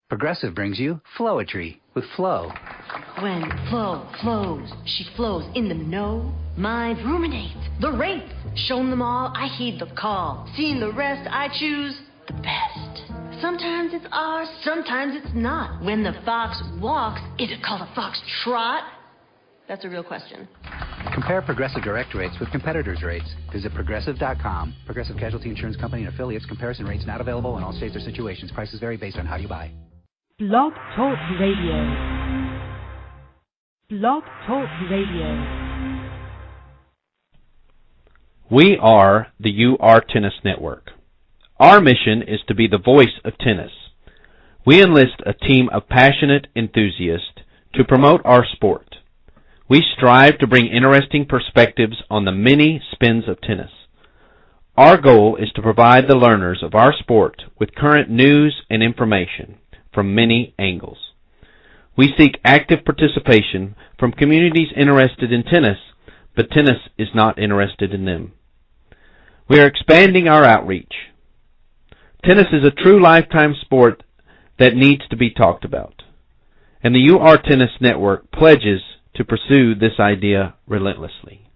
Progressive brings you Flowetry with Flo. When Flo flows, she flows in the know. Mind ruminates the rates. Shown them all, I heed the call. Seeing the rest, I choose the best. Sometimes it's ours, sometimes it's not. When the fox walks, is it called a fox trot? That's a real question. Compare Progressive direct rates with competitors' rates. Visit Progressive.com. Progressive Casualty Insurance Company and affiliates. Comparison rates not available in all states or situations. Prices vary based on how you buy. Blog Talk Radio. Blog Talk Radio. We are the UR Tennis Network. Our mission is to be the voice of tennis. We enlist a team of passionate enthusiasts to promote our sport. We strive to bring interesting perspectives on the many spins of tennis. Our goal is to provide the learners of our sport with current news and information from many angles. We seek active participation from communities interested in tennis, but tennis is not interested in them. We are expanding our outreach. Tennis is a true lifetime sport that needs to be talked about, and the UR Tennis Network pledges to pursue this idea relentlessly.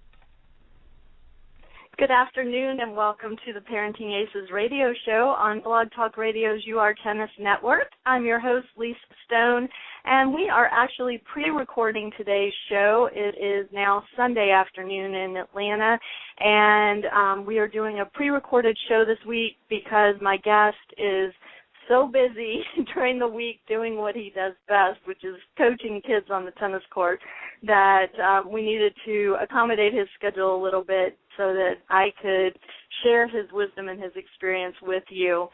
Good afternoon and welcome to the Parenting Aces radio show on Blog Talk Radio's UR Tennis Network. I'm your host, Lisa Stone, and we are actually pre-recording today's show. It is now Sunday afternoon in Atlanta, and we are doing a pre-recorded show this week because my guest is so busy during the week doing what he does best, which is coaching kids on the tennis court, that we needed to accommodate his schedule a little bit so that I could share his wisdom and his experience with you.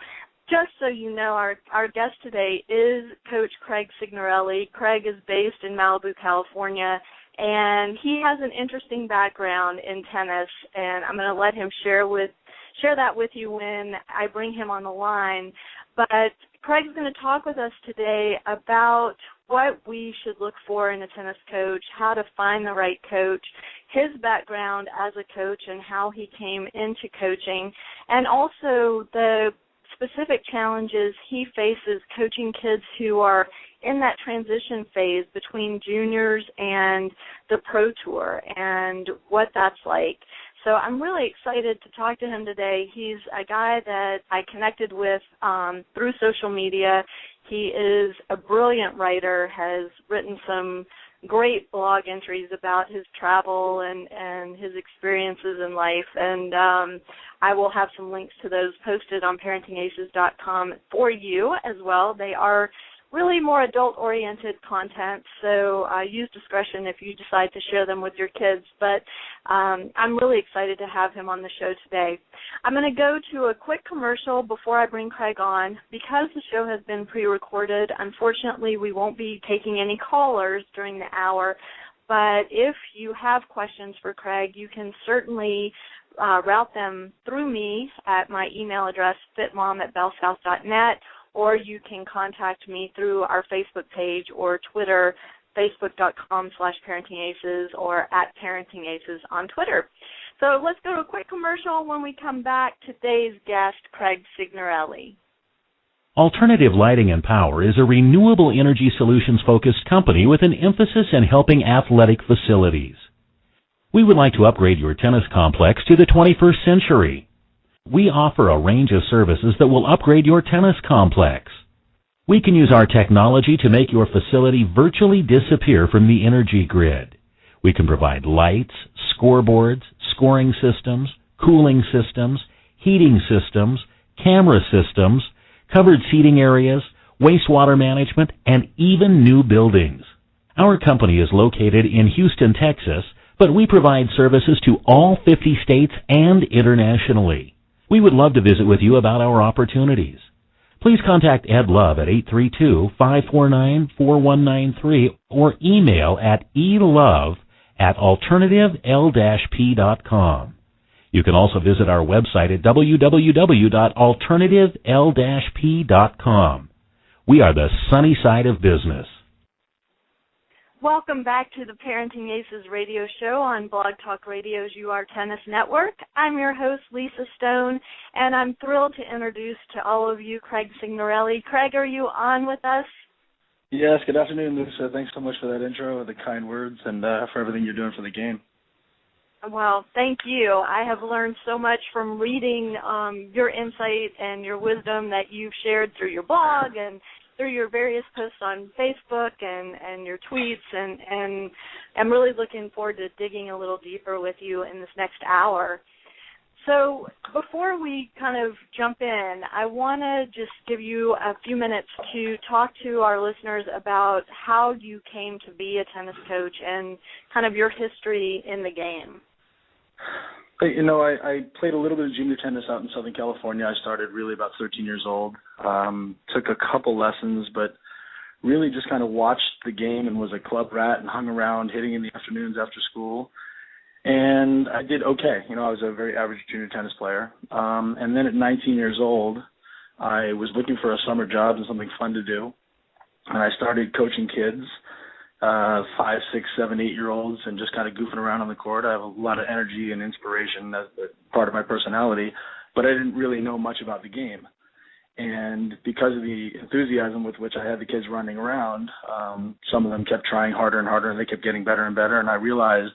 Just so you know, our guest today is Coach Craig Cignarelli. Craig is based in Malibu, California, and he has an interesting background in tennis, and I'm going to let him share that with you when I bring him on the line. But Craig's going to talk with us today about what we should look for in a tennis coach, how to find the right coach, his background as a coach and how he came into coaching, and also the specific challenges he faces coaching kids who are in that transition phase between juniors and the pro tour and what that's like. So I'm really excited to talk to him today. He's a guy that I connected with through social media. He is a brilliant writer, has written some great blog entries about his travel and his experiences in life, and I will have some links to those posted on ParentingAces.com for you as well. They are really more adult-oriented content, so use discretion if you decide to share them with your kids. But I'm really excited to have him on the show today. I'm going to go to a quick commercial before I bring Craig on. Because the show has been pre-recorded, unfortunately, we won't be taking any callers during the hour. But if you have questions for Craig, you can certainly route them through me at my email address, fitmom@bellsouth.net, or you can contact me through our Facebook page or Twitter, facebook.com/parentingaces or @parentingaces on Twitter. So let's go to a quick commercial. When we come back, today's guest, Craig Cignarelli. Alternative Lighting and Power is a renewable energy solutions-focused company with an emphasis in helping athletic facilities. We would like to upgrade your tennis complex to the 21st century. We offer a range of services that will upgrade your tennis complex. We can use our technology to make your facility virtually disappear from the energy grid. We can provide lights, scoreboards, scoring systems, cooling systems, heating systems, camera systems, covered seating areas, wastewater management, and even new buildings. Our company is located in Houston, Texas, but we provide services to all 50 states and internationally. We would love to visit with you about our opportunities. Please contact Ed Love at 832-549-4193 or email at elove@alternative-p.com. You can also visit our website at www.alternative-p.com. We are the sunny side of business. Welcome back to the Parenting Aces radio show on Blog Talk Radio's UR Tennis Network. I'm your host, Lisa Stone, and I'm thrilled to introduce to all of you Craig Cignarelli. Craig, are you on with us? Yes, good afternoon, Lisa. Thanks so much for that intro, the kind words, and for everything you're doing for the game. Well, thank you. I have learned so much from reading your insight and your wisdom that you've shared through your blog and through your various posts on Facebook and your tweets, and I'm really looking forward to digging a little deeper with you in this next hour. So before we kind of jump in, I want to just give you a few minutes to talk to our listeners about how you came to be a tennis coach and kind of your history in the game. You know, I played a little bit of junior tennis out in Southern California. I started really about 13 years old. Took a couple lessons, but really just kind of watched the game and was a club rat and hung around hitting in the afternoons after school. And I did okay. You know, I was a very average junior tennis player. And then at 19 years old, I was looking for a summer job and something fun to do. And I started coaching kids. 5, 6, 7, 8-year-olds, and just kind of goofing around on the court. I have a lot of energy and inspiration. That's part of my personality, but I didn't really know much about the game. And because of the enthusiasm with which I had the kids running around, some of them kept trying harder and harder, and they kept getting better and better. And I realized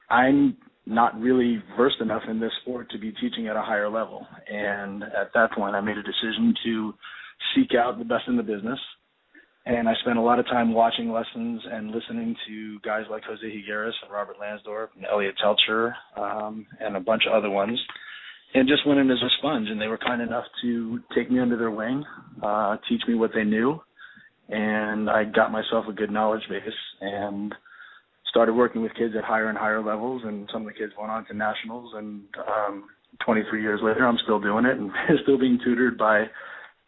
I'm not really versed enough in this sport to be teaching at a higher level. And at that point, I made a decision to seek out the best in the business. And I spent a lot of time watching lessons and listening to guys like Jose Higueras and Robert Lansdorf and Elliot Telcher and a bunch of other ones, and just went in as a sponge. And they were kind enough to take me under their wing, teach me what they knew, and I got myself a good knowledge base and started working with kids at higher and higher levels. And some of the kids went on to nationals, and 23 years later, I'm still doing it and still being tutored by.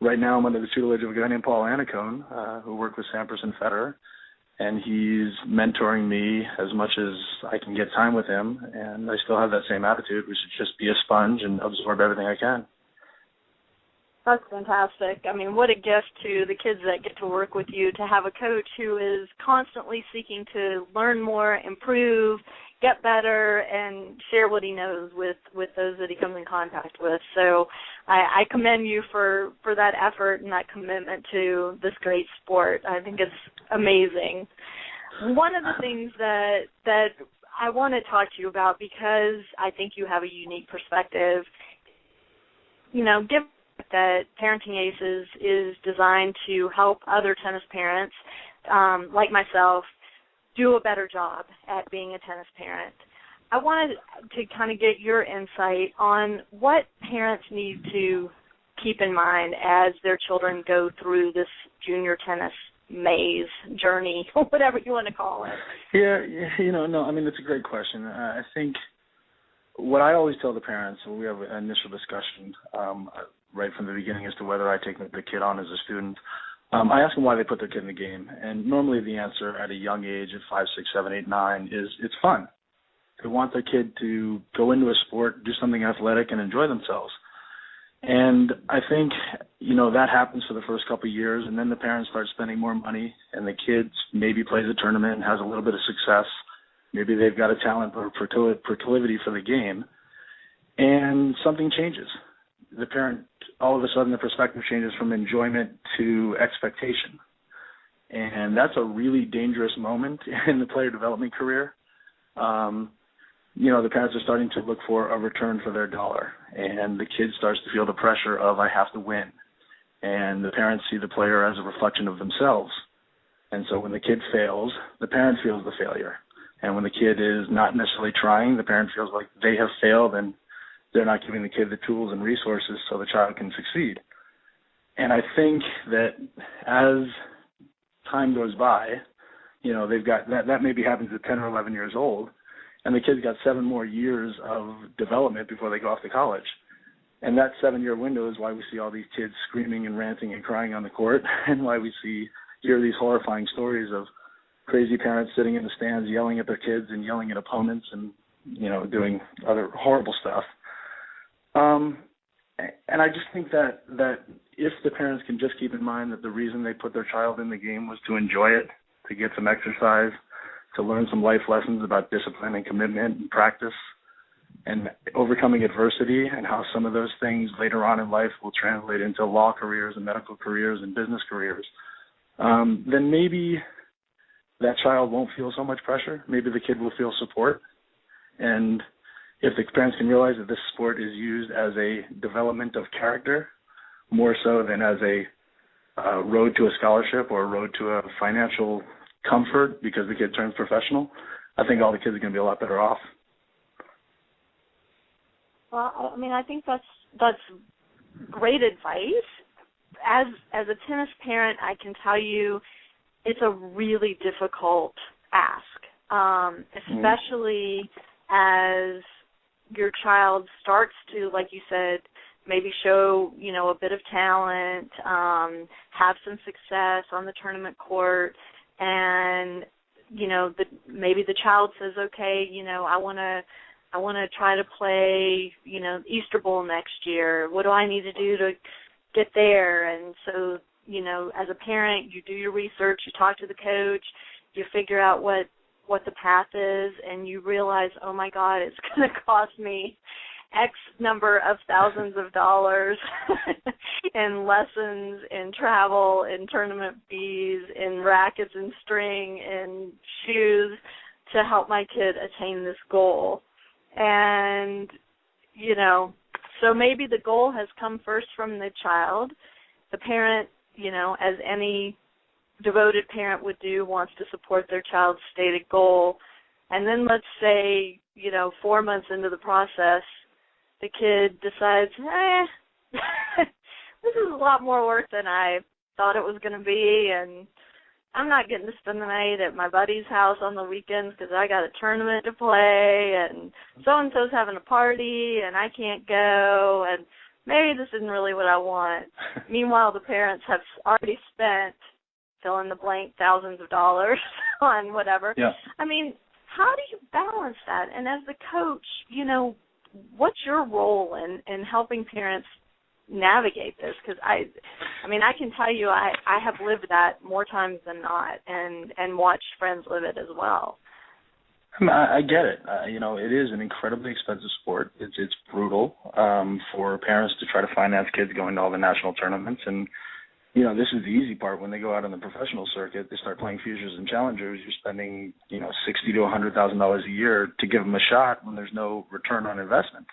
Right now, I'm under the tutelage of a guy named Paul Annacone, who worked with Sampras and Federer, and he's mentoring me as much as I can get time with him, and I still have that same attitude, which is just be a sponge and absorb everything I can. That's fantastic. I mean, what a gift to the kids that get to work with you to have a coach who is constantly seeking to learn more, improve, get better, and share what he knows with those that he comes in contact with. So I commend you for that effort and that commitment to this great sport. I think it's amazing. One of the things that I want to talk to you about, because I think you have a unique perspective, you know, given that Parenting Aces is designed to help other tennis parents like myself do a better job at being a tennis parent. I wanted to kind of get your insight on what parents need to keep in mind as their children go through this junior tennis maze journey, whatever you want to call it. Yeah, you know, no, I mean, it's a great question. I think what I always tell the parents, when we have an initial discussion right from the beginning as to whether I take the kid on as a student, I ask them why they put their kid in the game. And normally the answer at a young age, at 5, 6, 7, 8, 9, is it's fun. They want their kid to go into a sport, do something athletic, and enjoy themselves. And I think, you know, that happens for the first couple of years, and then the parents start spending more money, and the kid maybe plays a tournament and has a little bit of success. Maybe they've got a talent or proclivity for the game, and something changes. The parent, all of a sudden, the perspective changes from enjoyment to expectation. And that's a really dangerous moment in the player development career. You know, the parents are starting to look for a return for their dollar, and the kid starts to feel the pressure of, I have to win. And the parents see the player as a reflection of themselves. And so when the kid fails, the parent feels the failure. And when the kid is not necessarily trying, the parent feels like they have failed and they're not giving the kid the tools and resources so the child can succeed. And I think that as time goes by, you know, they've got that maybe happens at 10 or 11 years old, and the kid's got 7 more years of development before they go off to college. And that 7-year window is why we see all these kids screaming and ranting and crying on the court, and why we hear these horrifying stories of crazy parents sitting in the stands yelling at their kids and yelling at opponents and, you know, doing other horrible stuff. And I just think that if the parents can just keep in mind that the reason they put their child in the game was to enjoy it, to get some exercise, to learn some life lessons about discipline and commitment and practice and overcoming adversity, and how some of those things later on in life will translate into law careers and medical careers and business careers, then maybe that child won't feel so much pressure. Maybe the kid will feel support. And if the parents can realize that this sport is used as a development of character more so than as a road to a scholarship or a road to a financial comfort because the kid turns professional, I think all the kids are going to be a lot better off. Well, I mean, I think that's great advice. As a tennis parent, I can tell you it's a really difficult ask, especially as your child starts to, like you said, maybe show, a bit of talent, have some success on the tournament court, and, maybe the child says, okay, I want to try to play, Easter Bowl next year. What do I need to do to get there? And so, as a parent, you do your research, you talk to the coach, you figure out what the path is, and you realize, oh my God, it's going to cost me X number of thousands of dollars in lessons, in travel, in tournament fees, in rackets and string, and shoes to help my kid attain this goal. And, so maybe the goal has come first from the child. The parent, as any devoted parent would do, wants to support their child's stated goal. And then let's say, 4 months into the process, the kid decides, this is a lot more work than I thought it was going to be, and I'm not getting to spend the night at my buddy's house on the weekends because I got a tournament to play, and so-and-so's having a party, and I can't go, and maybe this isn't really what I want. Meanwhile, the parents have already spent, fill in the blank, thousands of dollars on whatever. Yeah. I mean, how do you balance that? And as the coach, what's your role in helping parents navigate this? Because I can tell you I have lived that more times than not, and watched friends live it as well. I get it. It is an incredibly expensive sport. It's brutal for parents to try to finance kids going to all the national tournaments. And, this is the easy part. When they go out on the professional circuit, they start playing futures and challengers. You're spending, $60,000 to $100,000 a year to give them a shot when there's no return on investment.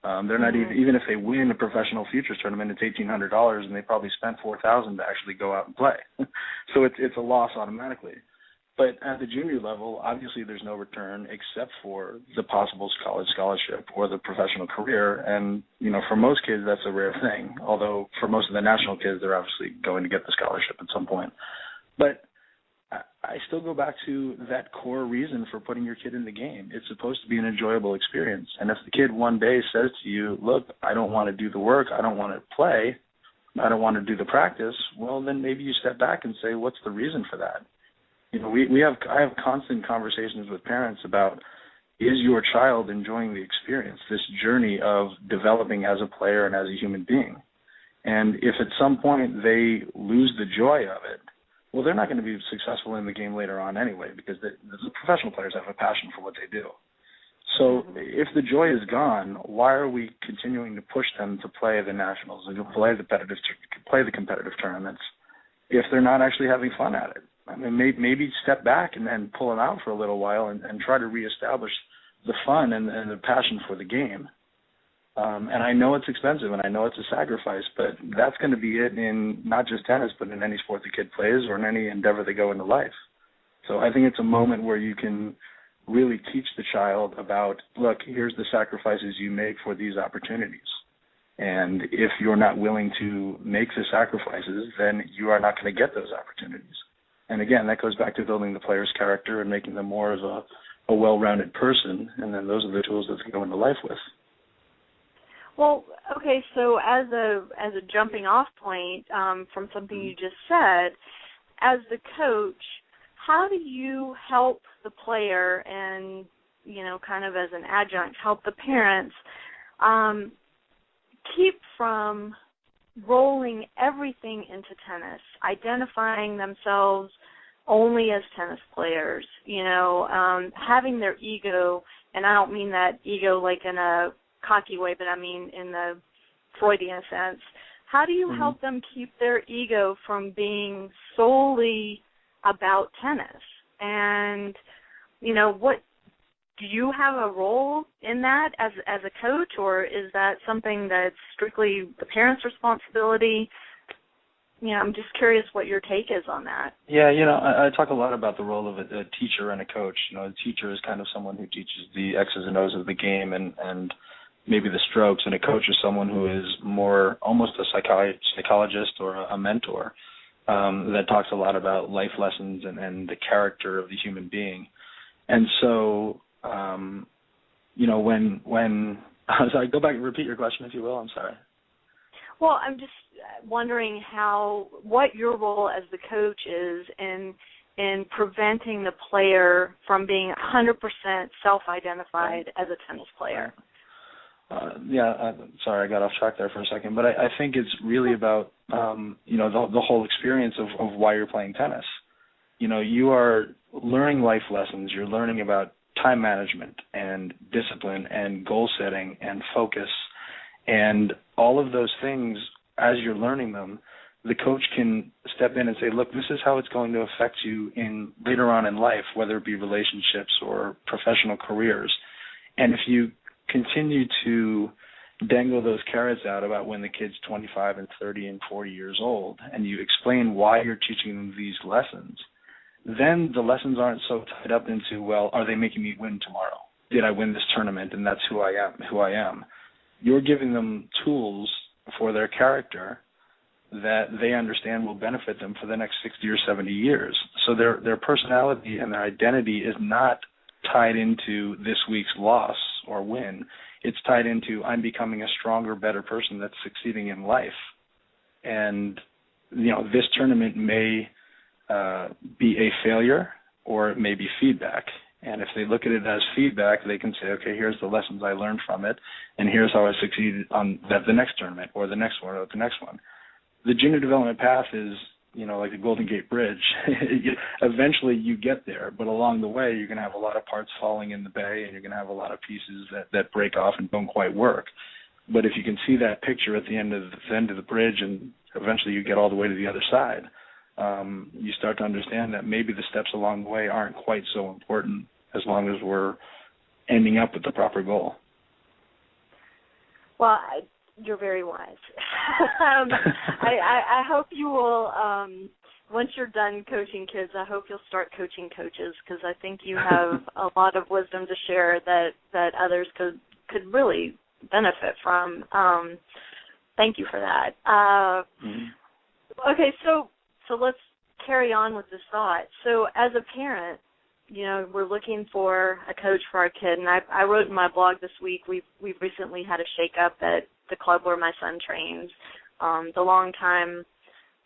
They're not even if they win a professional futures tournament, it's $1,800, and they probably spent $4,000 to actually go out and play. So it's a loss automatically. But at the junior level, obviously there's no return except for the possible college scholarship or the professional career. And, for most kids, that's a rare thing. Although for most of the national kids, they're obviously going to get the scholarship at some point. But I still go back to that core reason for putting your kid in the game. It's supposed to be an enjoyable experience. And if the kid one day says to you, look, I don't want to do the work, I don't want to play, I don't want to do the practice, well, then maybe you step back and say, what's the reason for that? I have constant conversations with parents about, is your child enjoying the experience, this journey of developing as a player and as a human being? And if at some point they lose the joy of it, well, they're not going to be successful in the game later on anyway, because the professional players have a passion for what they do. So if the joy is gone, why are we continuing to push them to play the nationals and to play the competitive tournaments if they're not actually having fun at it? I mean, maybe step back and then pull them out for a little while and try to reestablish the fun and the passion for the game. And I know it's expensive and I know it's a sacrifice, but that's going to be it in not just tennis, but in any sport the kid plays or in any endeavor they go into life. So I think it's a moment where you can really teach the child about, look, here's the sacrifices you make for these opportunities. And if you're not willing to make the sacrifices, then you are not going to get those opportunities. And again, that goes back to building the player's character and making them more of a well-rounded person, and then those are the tools that they go into life with. Well, okay, so as a jumping off point from something you just said, as the coach, how do you help the player and, kind of as an adjunct, help the parents keep from rolling everything into tennis, identifying themselves only as tennis players, having their ego, and I don't mean that ego like in a cocky way, but I mean in the Freudian sense. How do you help them keep their ego from being solely about tennis? And, what do you have a role in that as a coach, or is that something that's strictly the parent's responsibility? I'm just curious what your take is on that. Yeah, I talk a lot about the role of a teacher and a coach. A teacher is kind of someone who teaches the X's and O's of the game and maybe the strokes, and a coach is someone who is more almost a psychologist or a mentor that talks a lot about life lessons and the character of the human being. And so, when sorry, go back and repeat your question, if you will. I'm sorry. Well, I'm just wondering what your role as the coach is in preventing the player from being 100% self-identified as a tennis player. Sorry, I got off track there for a second, but I think it's really about the whole experience of why you're playing tennis. You are learning life lessons. You're learning about time management and discipline and goal setting and focus. And all of those things, as you're learning them, the coach can step in and say, look, this is how it's going to affect you later on in life, whether it be relationships or professional careers. And if you continue to dangle those carrots out about when the kid's 25 and 30 and 40 years old, and you explain why you're teaching them these lessons, then the lessons aren't so tied up into, well, are they making me win tomorrow? Did I win this tournament and that's who I am? You're giving them tools for their character that they understand will benefit them for the next 60 or 70 years. So their personality and their identity is not tied into this week's loss or win. It's tied into, I'm becoming a stronger, better person that's succeeding in life. And, this tournament may be a failure or it may be feedback. And if they look at it as feedback, they can say, okay, here's the lessons I learned from it, and here's how I succeeded on the next tournament or the next one or the next one. The junior development path is, like the Golden Gate Bridge. Eventually you get there, but along the way you're going to have a lot of parts falling in the bay, and you're going to have a lot of pieces that break off and don't quite work. But if you can see that picture at the end of the bridge, and eventually you get all the way to the other side, you start to understand that maybe the steps along the way aren't quite so important as long as we're ending up with the proper goal. Well, you're very wise. I hope you will, once you're done coaching kids, I hope you'll start coaching coaches, because I think you have a lot of wisdom to share that others could really benefit from. Thank you for that. Okay, so let's carry on with this thought. So as a parent, we're looking for a coach for our kid, and I wrote in my blog this week, we've recently had a shake-up at the club where my son trains. The longtime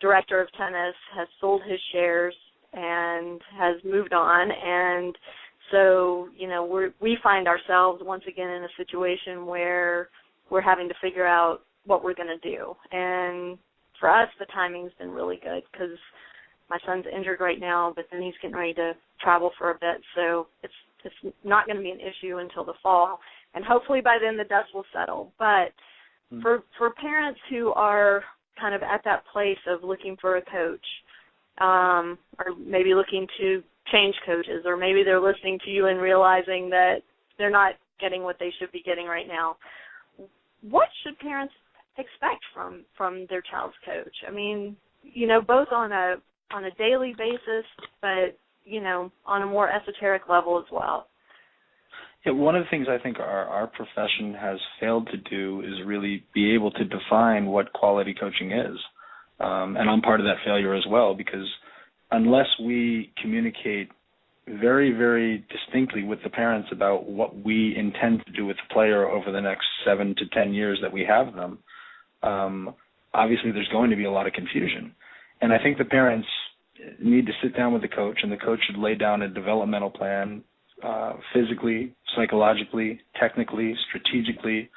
director of tennis has sold his shares and has moved on, and so, we find ourselves once again in a situation where we're having to figure out what we're going to do. And for us, the timing's been really good, because my son's injured right now, but then he's getting ready to travel for a bit, so it's not going to be an issue until the fall, and hopefully by then the dust will settle. But for parents who are kind of at that place of looking for a coach, or maybe looking to change coaches, or maybe they're listening to you and realizing that they're not getting what they should be getting right now, what should parents expect from their child's coach? I mean, both on a daily basis, but, on a more esoteric level as well. Yeah, one of the things I think our profession has failed to do is really be able to define what quality coaching is. And I'm part of that failure as well, because unless we communicate very, very distinctly with the parents about what we intend to do with the player over the next 7 to 10 years that we have them, obviously there's going to be a lot of confusion. And I think the parents need to sit down with the coach, and the coach should lay down a developmental plan, physically, psychologically, technically, strategically,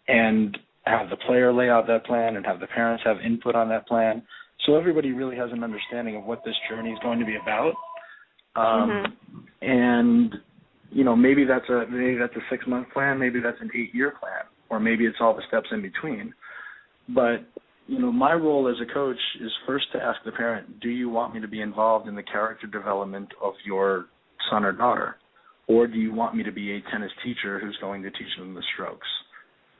and have the player lay out that plan and have the parents have input on that plan. So everybody really has an understanding of what this journey is going to be about. And, you know, maybe that's a 6-month plan, maybe that's an 8-year plan, or maybe it's all the steps in between. But, you know, my role as a coach is first to ask the parent, do you want me to be involved in the character development of your son or daughter? Or do you want me to be a tennis teacher who's going to teach them the strokes?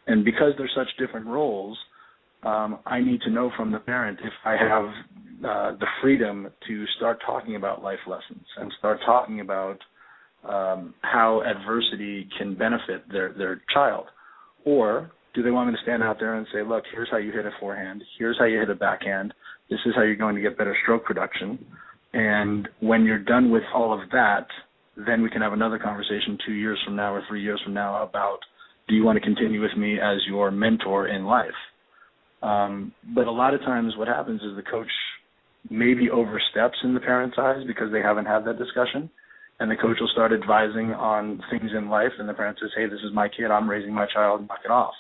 And because they're such different roles, I need to know from the parent if I have the freedom to start talking about life lessons and start talking about how adversity can benefit their child. Or do they want me to stand out there and say, look, here's how you hit a forehand, here's how you hit a backhand, this is how you're going to get better stroke production, and when you're done with all of that, then we can have another conversation 2 years from now or 3 years from now about, do you want to continue with me as your mentor in life? But a lot of times what happens is the coach maybe oversteps in the parent's eyes because they haven't had that discussion, and the coach will start advising on things in life, and the parent says, hey, this is my kid, I'm raising my child, knock it off.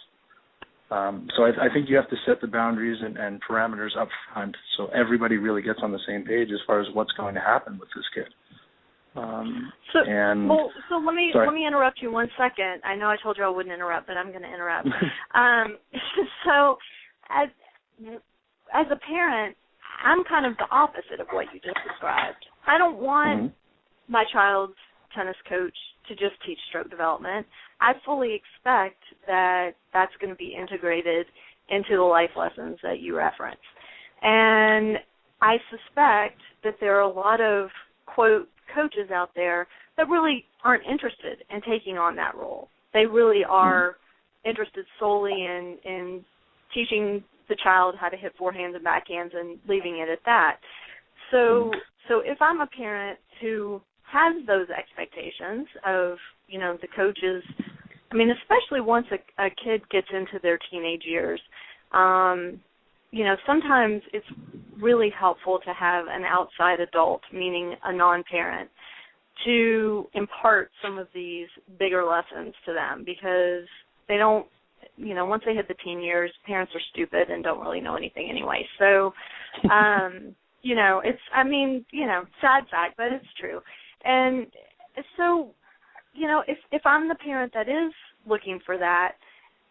So I think you have to set the boundaries and parameters up front so everybody really gets on the same page as far as what's going to happen with this kid. So let me interrupt you 1 second. I know I told you I wouldn't interrupt, but I'm going to interrupt. So as a parent, I'm kind of the opposite of what you just described. I don't want my child's tennis coach to just teach stroke development. I fully expect that that's going to be integrated into the life lessons that you reference. And I suspect that there are a lot of, quote, coaches out there that really aren't interested in taking on that role. They really are interested solely in teaching the child how to hit forehands and backhands and leaving it at that. So if I'm a parent who has those expectations of, you know, the coaches, I mean, especially once a kid gets into their teenage years, you know, sometimes it's really helpful to have an outside adult, meaning a non-parent, to impart some of these bigger lessons to them because they don't, you know, once they hit the teen years, parents are stupid and don't really know anything anyway. So, you know, it's, I mean, you know, sad fact, but it's true. And so, you know, if I'm the parent that is looking for that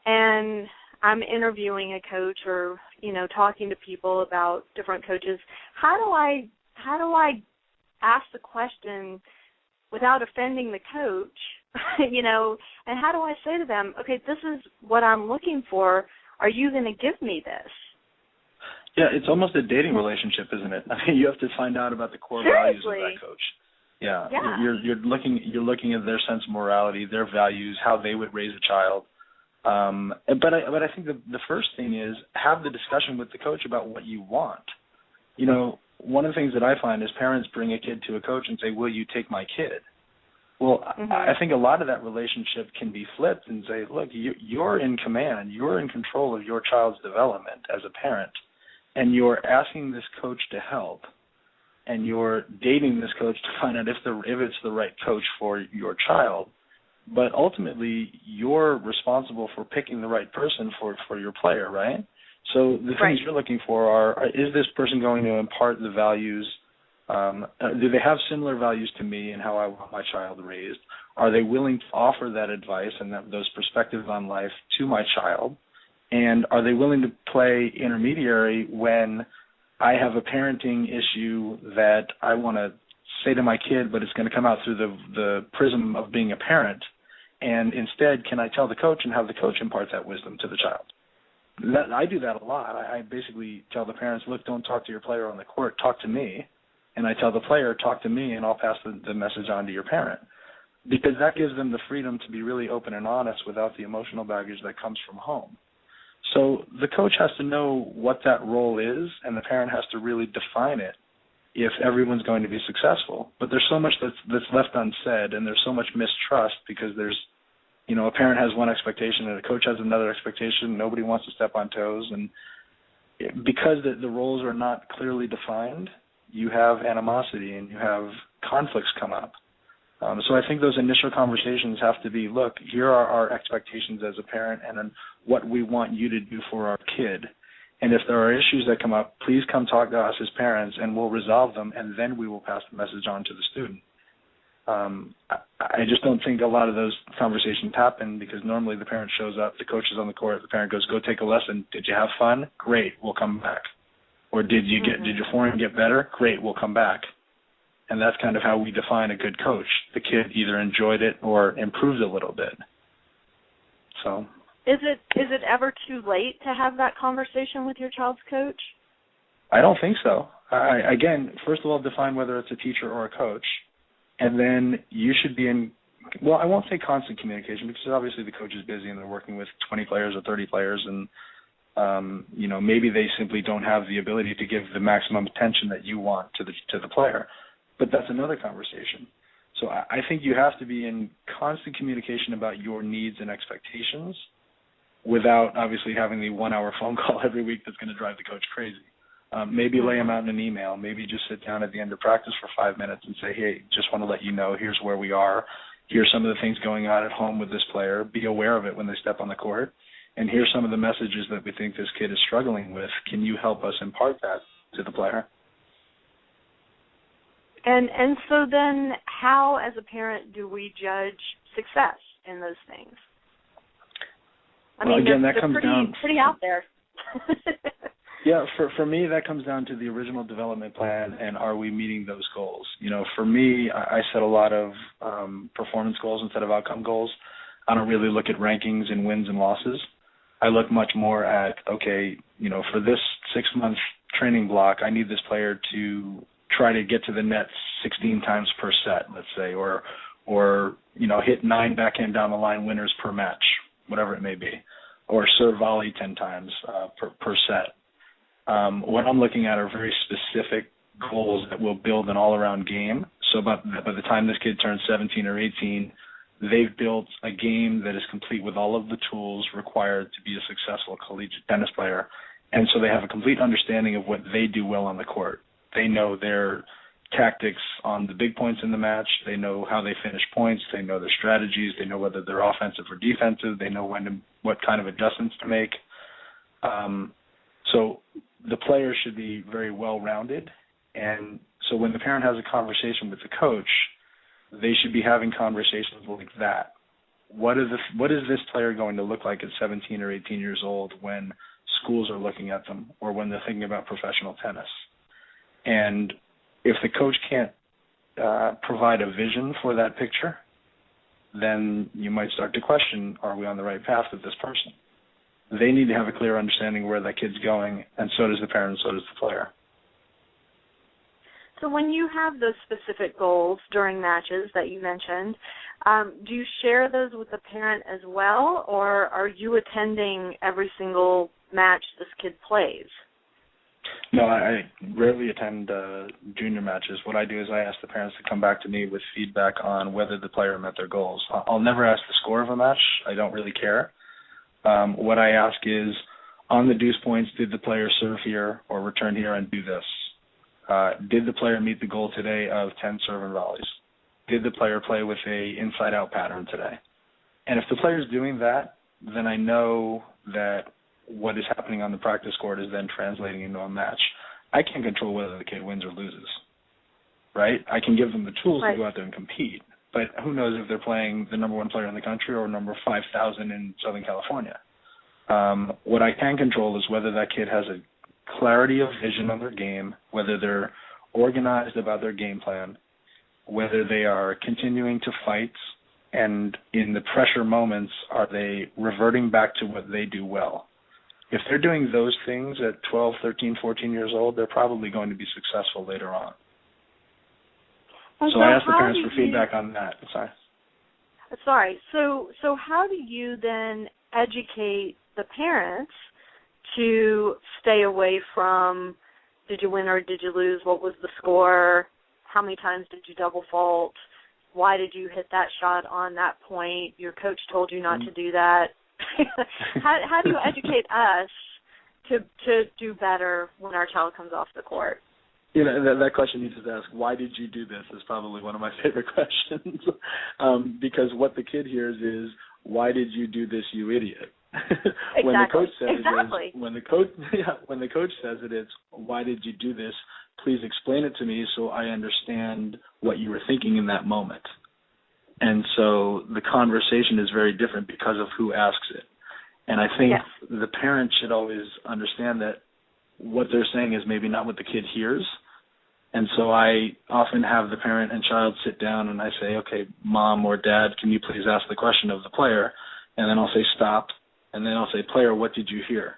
and I'm interviewing a coach or, you know, talking to people about different coaches, how do I ask the question without offending the coach, you know, and how do I say to them, okay, this is what I'm looking for. Are you going to give me this? Yeah, it's almost a dating relationship, isn't it? I mean, you have to find out about the core values of that coach. Yeah. You're looking at their sense of morality, their values, how they would raise a child. But I think the first thing is have the discussion with the coach about what you want. You know, one of the things that I find is parents bring a kid to a coach and say, will you take my kid? Well, I think a lot of that relationship can be flipped and say, look, you're in command. You're in control of your child's development as a parent, and you're asking this coach to help, and you're dating this coach to find out if it's the right coach for your child. But ultimately, you're responsible for picking the right person for your player, right? So the things you're looking for are, is this person going to impart the values? Do they have similar values to me and how I want my child raised? Are they willing to offer that advice and those perspectives on life to my child? And are they willing to play intermediary when I have a parenting issue that I want to say to my kid, but it's going to come out through the prism of being a parent? And instead, can I tell the coach and have the coach impart that wisdom to the child? I do that a lot. I basically tell the parents, look, don't talk to your player on the court, talk to me. And I tell the player, talk to me, and I'll pass the message on to your parent. Because that gives them the freedom to be really open and honest without the emotional baggage that comes from home. So the coach has to know what that role is, and the parent has to really define it if everyone's going to be successful. But there's so much that's left unsaid, and there's so much mistrust because there's, you know, a parent has one expectation and a coach has another expectation. Nobody wants to step on toes. And because the roles are not clearly defined, you have animosity and you have conflicts come up. So I think those initial conversations have to be, look, here are our expectations as a parent and what we want you to do for our kid. And if there are issues that come up, please come talk to us as parents, and we'll resolve them, and then we will pass the message on to the student. I just don't think a lot of those conversations happen, because normally the parent shows up, the coach is on the court, the parent goes, go take a lesson. Did you have fun? Great, we'll come back. Or did your form get better? Great, we'll come back. And that's kind of how we define a good coach. The kid either enjoyed it or improved a little bit. So, is it ever too late to have that conversation with your child's coach? I don't think so. Again, first of all, define whether it's a teacher or a coach. And then you should be in, well, I won't say constant communication, because obviously the coach is busy and they're working with 20 players or 30 players, and maybe they simply don't have the ability to give the maximum attention that you want to the player. But that's another conversation. So I think you have to be in constant communication about your needs and expectations without obviously having the 1-hour phone call every week that's going to drive the coach crazy. Maybe lay them out in an email. Maybe just sit down at the end of practice for 5 minutes and say, hey, just want to let you know, here's where we are. Here's some of the things going on at home with this player. Be aware of it when they step on the court. And here's some of the messages that we think this kid is struggling with. Can you help us impart that to the player? And so then how, as a parent, do we judge success in those things? I mean, again, that comes down pretty out there. Yeah, for me, that comes down to the original development plan, and are we meeting those goals? For me, I set a lot of performance goals instead of outcome goals. I don't really look at rankings and wins and losses. I look much more at, okay, for this 6-month training block, I need this player to try to get to the net 16 times per set, let's say, or hit 9 backhand down the line winners per match, whatever it may be, or serve volley 10 times per set. What I'm looking at are very specific goals that will build an all-around game. So by the time this kid turns 17 or 18, they've built a game that is complete with all of the tools required to be a successful collegiate tennis player. And so they have a complete understanding of what they do well on the court. They know their tactics on the big points in the match. They know how they finish points. They know their strategies. They know whether they're offensive or defensive. They know what kind of adjustments to make. So the player should be very well-rounded. And so when the parent has a conversation with the coach, they should be having conversations like that. What is this player going to look like at 17 or 18 years old when schools are looking at them, or when they're thinking about professional tennis? And if the coach can't provide a vision for that picture, then you might start to question, are we on the right path with this person? They need to have a clear understanding where that kid's going, and so does the parent, and so does the player. So when you have those specific goals during matches that you mentioned, do you share those with the parent as well, or are you attending every single match this kid plays? No, I rarely attend junior matches. What I do is I ask the parents to come back to me with feedback on whether the player met their goals. I'll never ask the score of a match. I don't really care. What I ask is, on the deuce points, did the player serve here or return here and do this? Did the player meet the goal today of 10 serve and volleys? Did the player play with a inside-out pattern today? And if the player's doing that, then I know that what is happening on the practice court is then translating into a match. I can't control whether the kid wins or loses, right? I can give them the tools to go out there and compete, but who knows if they're playing the number 1 player in the country or number 5,000 in Southern California. What I can control is whether that kid has a clarity of vision on their game, whether they're organized about their game plan, whether they are continuing to fight, and in the pressure moments, are they reverting back to what they do well? If they're doing those things at 12, 13, 14 years old, they're probably going to be successful later on. So I ask the parents for feedback on that. Sorry. So how do you then educate the parents to stay away from, did you win or did you lose? What was the score? How many times did you double fault? Why did you hit that shot on that point? Your coach told you not to do that. How do you educate us to do better when our child comes off the court? That question you just asked, why did you do this, is probably one of my favorite questions. Because what the kid hears is, why did you do this, you idiot? When the coach says exactly. when the coach says it, it's, why did you do this? Please explain it to me so I understand what you were thinking in that moment. And so the conversation is very different because of who asks it. And I think the parent should always understand that what they're saying is maybe not what the kid hears. And so I often have the parent and child sit down and I say, okay, mom or dad, can you please ask the question of the player? And then I'll say, stop. And then I'll say, player, what did you hear?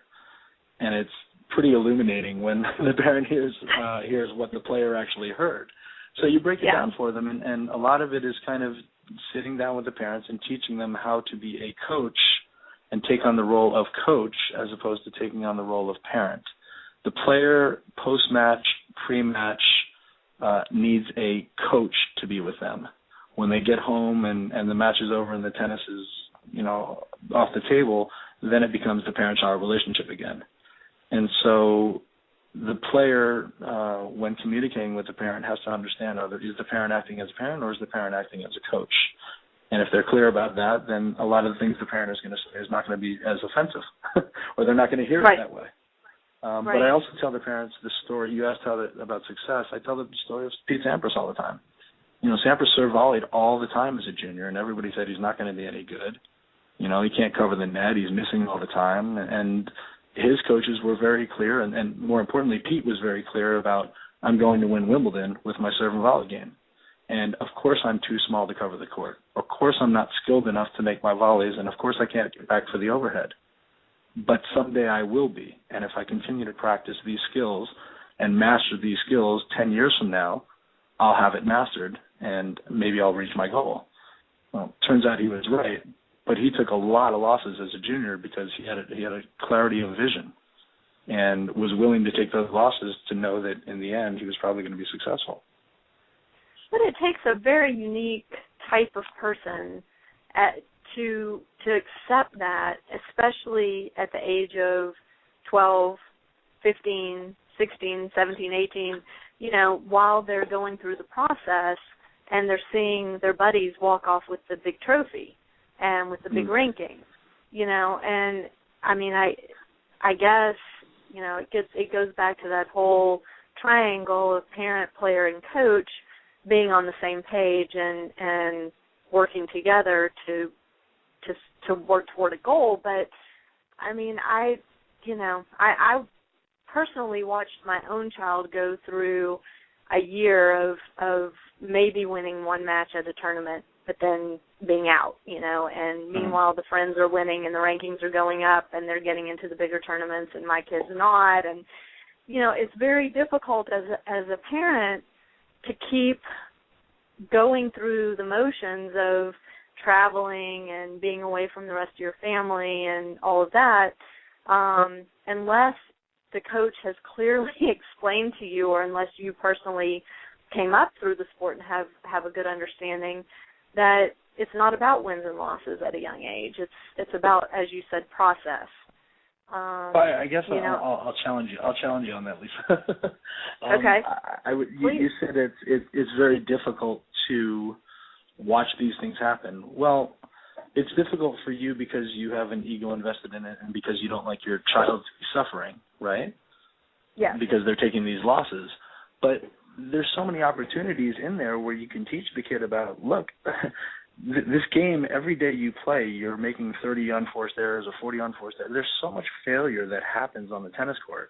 And it's pretty illuminating when the parent hears what the player actually heard. So you break it down for them, and a lot of it is kind of sitting down with the parents and teaching them how to be a coach and take on the role of coach as opposed to taking on the role of parent. The player, post-match, pre-match, needs a coach to be with them. When they get home and the match is over and the tennis is, off the table, then it becomes the parent-child relationship again. And so the player, when communicating with the parent, has to understand, is the parent acting as a parent or is the parent acting as a coach? And if they're clear about that, then a lot of the things the parent is going to say is not going to be as offensive, or they're not going to hear it that way. But I also tell the parents the story. You asked about success. I tell them the story of Pete Sampras all the time. Sampras serve volleyed all the time as a junior, and everybody said he's not going to be any good. He can't cover the net. He's missing all the time. And his coaches were very clear, and more importantly, Pete was very clear about, I'm going to win Wimbledon with my serve and volley game. And, of course, I'm too small to cover the court. Of course, I'm not skilled enough to make my volleys, and, of course, I can't get back for the overhead. But someday I will be, and if I continue to practice these skills and master these skills 10 years from now, I'll have it mastered, and maybe I'll reach my goal. Well, turns out he was right, but he took a lot of losses as a junior because he had a clarity of vision and was willing to take those losses to know that in the end he was probably going to be successful. But it takes a very unique type of person to accept that, especially at the age of 12, 15, 16, 17, 18, while they're going through the process and they're seeing their buddies walk off with the big trophy and with the big ranking, and I mean, I guess, it goes back to that whole triangle of parent, player, and coach being on the same page and working together to work toward a goal. But I mean, I personally watched my own child go through a year of maybe winning one match at a tournament, but then being out, and meanwhile the friends are winning and the rankings are going up and they're getting into the bigger tournaments and my kid's not. And, it's very difficult as a parent to keep going through the motions of traveling and being away from the rest of your family and all of that, unless the coach has clearly explained to you, or unless you personally came up through the sport and have a good understanding that it's not about wins and losses at a young age. It's about, as you said, process. I guess I'll challenge you. I'll challenge you on that, Lisa. Okay. You said it's very difficult to watch these things happen. Well, it's difficult for you because you have an ego invested in it and because you don't like your child to be suffering, right? Yeah. Because they're taking these losses. But there's so many opportunities in there where you can teach the kid about, look, this game, every day you play, you're making 30 unforced errors or 40 unforced errors. There's so much failure that happens on the tennis court.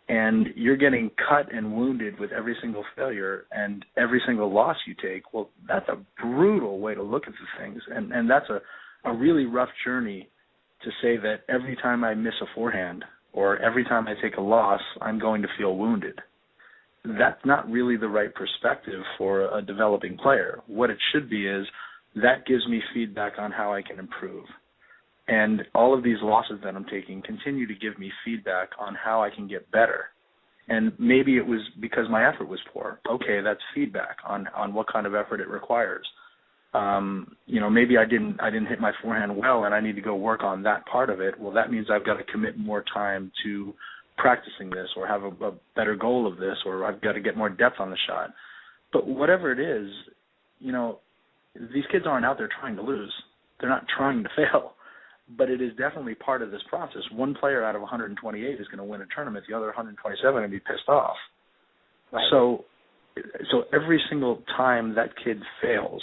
And you're getting cut and wounded with every single failure and every single loss you take. Well, that's a brutal way to look at the things. And that's a really rough journey to say that every time I miss a forehand or every time I take a loss, I'm going to feel wounded. That's not really the right perspective for a developing player. What it should be is, that gives me feedback on how I can improve. And all of these losses that I'm taking continue to give me feedback on how I can get better. And maybe it was because my effort was poor. Okay, that's feedback on what kind of effort it requires. Maybe I didn't hit my forehand well and I need to go work on that part of it. Well, that means I've got to commit more time to practicing this or have a better goal of this, or I've got to get more depth on the shot. But whatever it is, these kids aren't out there trying to lose. They're not trying to fail. but it is definitely part of this process. One player out of 128 is going to win a tournament. The other 127 are going to be pissed off. Right. So every single time that kid fails,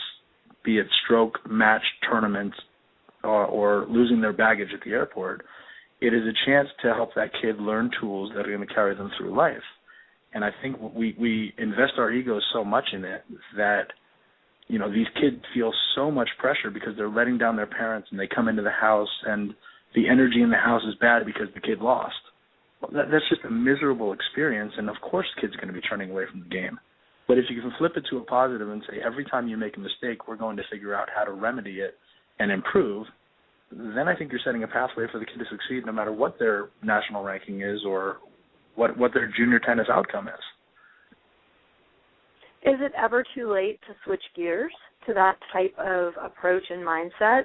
be it stroke, match, tournament, or losing their baggage at the airport, it is a chance to help that kid learn tools that are going to carry them through life. And I think we invest our egos so much in it that, you know, these kids feel so much pressure because they're letting down their parents, and they come into the house and the energy in the house is bad because the kid lost. Well, that's just a miserable experience, and of course the kid's going to be turning away from the game. But if you can flip it to a positive and say, every time you make a mistake, we're going to figure out how to remedy it and improve, then I think you're setting a pathway for the kid to succeed no matter what their national ranking is or what their junior tennis outcome is. Is it ever too late to switch gears to that type of approach and mindset?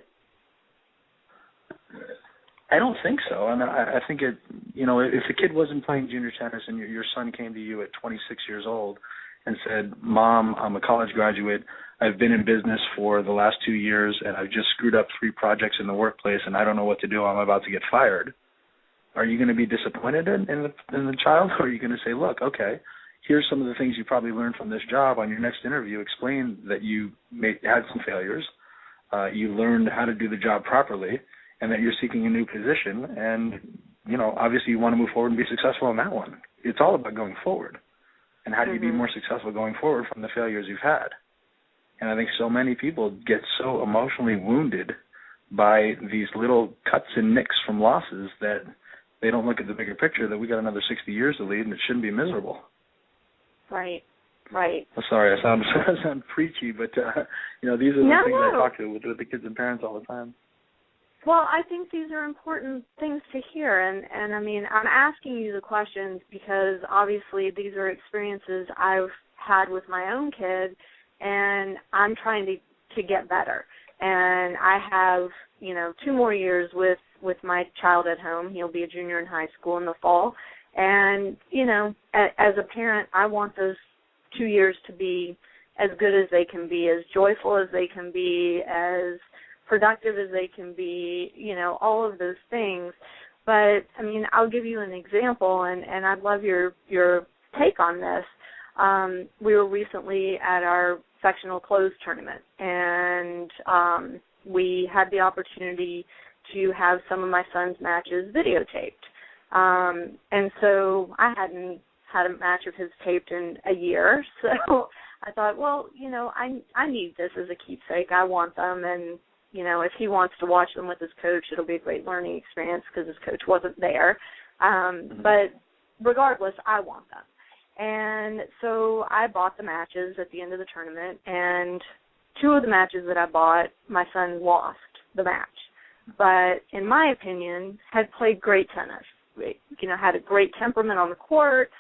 I don't think so. I mean, I think it, you know, if the kid wasn't playing junior tennis and your son came to you at 26 years old and said, Mom, I'm a college graduate, I've been in business for the last 2 years, and I've just screwed up 3 projects in the workplace, and I don't know what to do, I'm about to get fired, are you going to be disappointed in the child, or are you going to say, look, okay, here's some of the things you probably learned from this job. On your next interview, explain that you had some failures, you learned how to do the job properly, and that you're seeking a new position, and, you know, obviously you want to move forward and be successful in that one. It's all about going forward. And how do you be more successful going forward from the failures you've had? And I think so many people get so emotionally wounded by these little cuts and nicks from losses that they don't look at the bigger picture, that we got another 60 years to lead, and it shouldn't be miserable. Right. I'm sorry, I sound preachy, but, you know, these are the things I talk to with the kids and parents all the time. Well, I think these are important things to hear, and I mean, I'm asking you the questions because obviously these are experiences I've had with my own kid, and I'm trying to get better. And I have, you know, 2 more years with my child at home. He'll be a junior in high school in the fall, and, you know, as a parent, I want those 2 years to be as good as they can be, as joyful as they can be, as productive as they can be, you know, all of those things. But, I mean, I'll give you an example, and I'd love your take on this. We were recently at our sectional close tournament, and we had the opportunity to have some of my son's matches videotaped. And so I hadn't had a match of his taped in a year, so I thought, well, you know, I need this as a keepsake. I want them, and you know, if he wants to watch them with his coach, it'll be a great learning experience because his coach wasn't there. But regardless, I want them. And so I bought the matches at the end of the tournament, and 2 of the matches that I bought, my son lost the match. But in my opinion, had played great tennis. You know, had a great temperament on the court,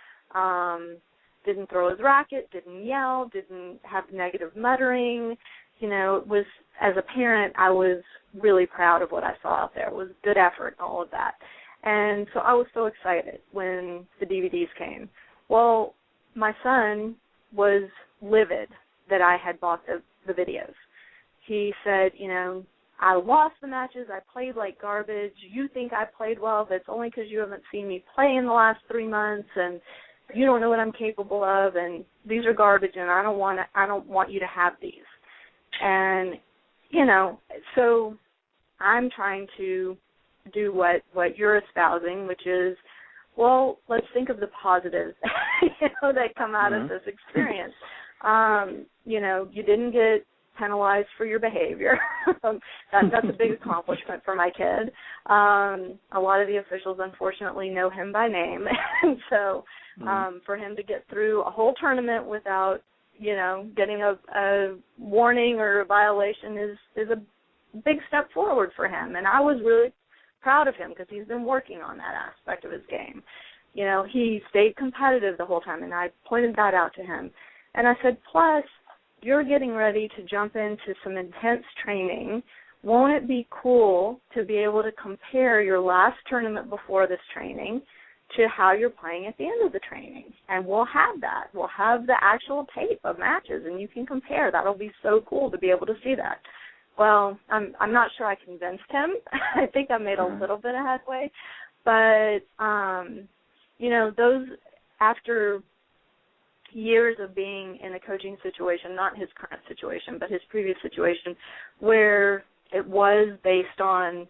didn't throw his racket, didn't yell, didn't have negative muttering. You know, it was, as a parent, I was really proud of what I saw out there. It was good effort and all of that. And so I was so excited when the DVDs came. Well, my son was livid that I had bought the videos. He said, you know, I lost the matches. I played like garbage. You think I played well. That's only because you haven't seen me play in the last 3 months, and you don't know what I'm capable of, and these are garbage, and I don't want you to have these. And, you know, so I'm trying to do what you're espousing, which is, well, let's think of the positives, you know, that come out of this experience. You know, you didn't get penalized for your behavior. That's a big accomplishment for my kid. A lot of the officials, unfortunately, know him by name. And so for him to get through a whole tournament without, you know, getting a warning or a violation is a big step forward for him. And I was really proud of him because he's been working on that aspect of his game. You know, he stayed competitive the whole time, and I pointed that out to him. And I said, plus, you're getting ready to jump into some intense training. Won't it be cool to be able to compare your last tournament before this training to how you're playing at the end of the training? And we'll have that. We'll have the actual tape of matches, and you can compare. That'll be so cool to be able to see that. well, I'm not sure I convinced him. I think I made a little bit of headway. But, those, after years of being in a coaching situation, not his current situation, but his previous situation, where it was based on,